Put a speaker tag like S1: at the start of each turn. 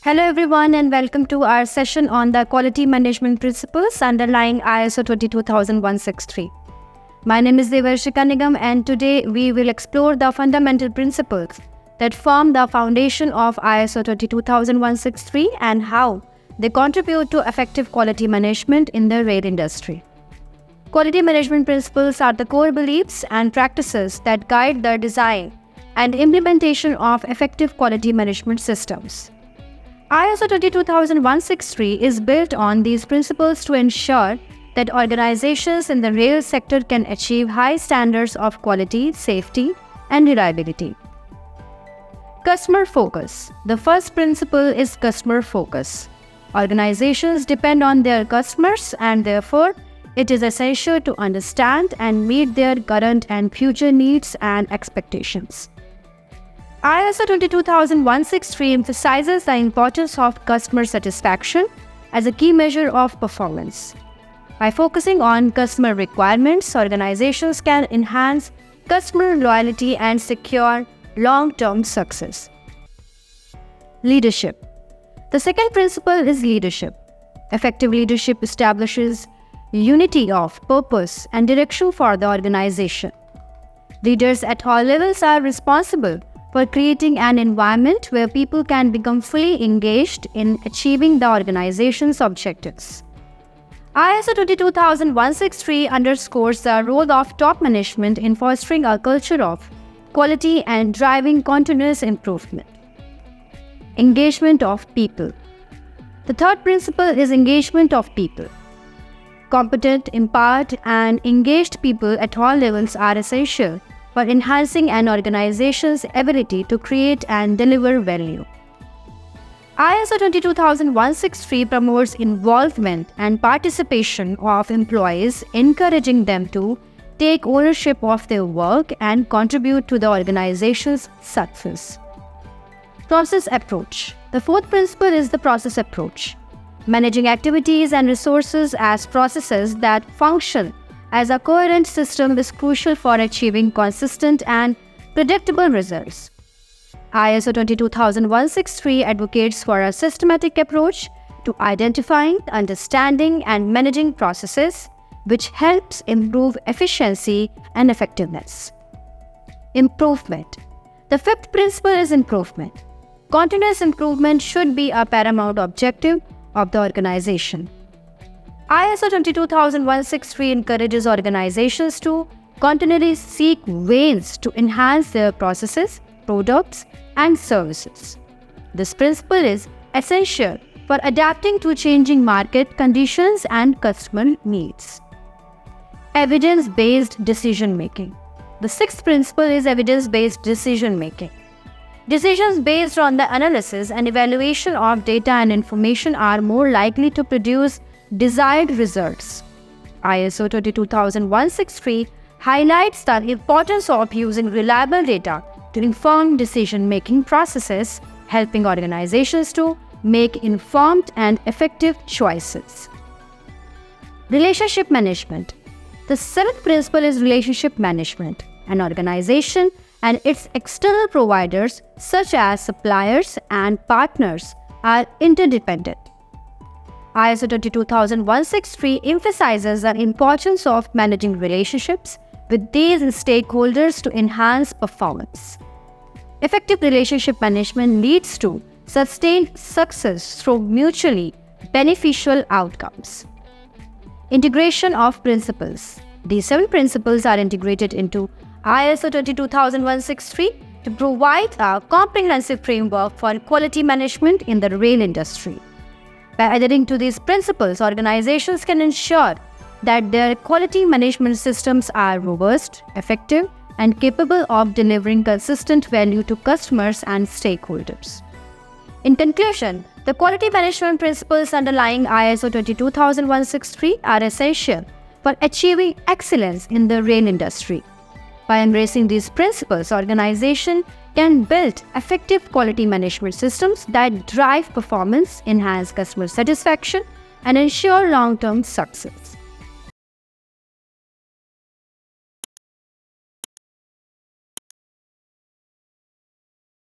S1: Hello everyone and welcome to our session on the quality management principles underlying ISO 22001-63. My name is Devarshika Nigam and today we will explore the fundamental principles that form the foundation of ISO 22001-63 and how they contribute to effective quality management in the rail industry. Quality management principles are the core beliefs and practices that guide the design and implementation of effective quality management systems. ISO 22001-63 is built on these principles to ensure that organizations in the rail sector can achieve high standards of quality, safety, and reliability. Customer focus. The first principle is customer focus. Organizations depend on their customers and therefore it is essential to understand and meet their current and future needs and expectations. ISO 22001-63 emphasizes the importance of customer satisfaction as a key measure of performance. By focusing on customer requirements, organizations can enhance customer loyalty and secure long-term success. Leadership. The second principle is leadership. Effective leadership establishes unity of purpose and direction for the organization. Leaders at all levels are responsible for creating an environment where people can become fully engaged in achieving the organization's objectives. ISO 22001-63 underscores the role of top management in fostering a culture of quality and driving continuous improvement. Engagement of people. The third principle is engagement of people. Competent, empowered, and engaged people at all levels are essential for enhancing an organization's ability to create and deliver value. ISO 22001-63 promotes involvement and participation of employees, encouraging them to take ownership of their work and contribute to the organization's success. Process approach. The fourth principle is the process approach. Managing activities and resources as processes that function as a coherent system is crucial for achieving consistent and predictable results. ISO 22001-63 advocates for a systematic approach to identifying, understanding, and managing processes, which helps improve efficiency and effectiveness. Improvement. The fifth principle is improvement. Continuous improvement should be a paramount objective of the organization. ISO 22001-63 encourages organizations to continually seek ways to enhance their processes, products, and services. This principle is essential for adapting to changing market conditions and customer needs. Evidence-based decision-making. The sixth principle is evidence-based decision-making. Decisions based on the analysis and evaluation of data and information are more likely to produce desired results. ISO 22001-63 highlights the importance of using reliable data to inform decision-making processes, helping organizations to make informed and effective choices. Relationship management. The seventh principle is relationship management. An organization and its external providers, such as suppliers and partners, are interdependent. ISO 22001-63 emphasizes the importance of managing relationships with these stakeholders to enhance performance. Effective relationship management leads to sustained success through mutually beneficial outcomes. Integration of principles. These 7 principles are integrated into ISO 22001-63 to provide a comprehensive framework for quality management in the rail industry. By adhering to these principles, organizations can ensure that their quality management systems are robust, effective, and capable of delivering consistent value to customers and stakeholders. In conclusion, the quality management principles underlying ISO 22001-63 are essential for achieving excellence in the rail industry. By embracing these principles, organizations can build effective quality management systems that drive performance, enhance customer satisfaction, and ensure long-term success.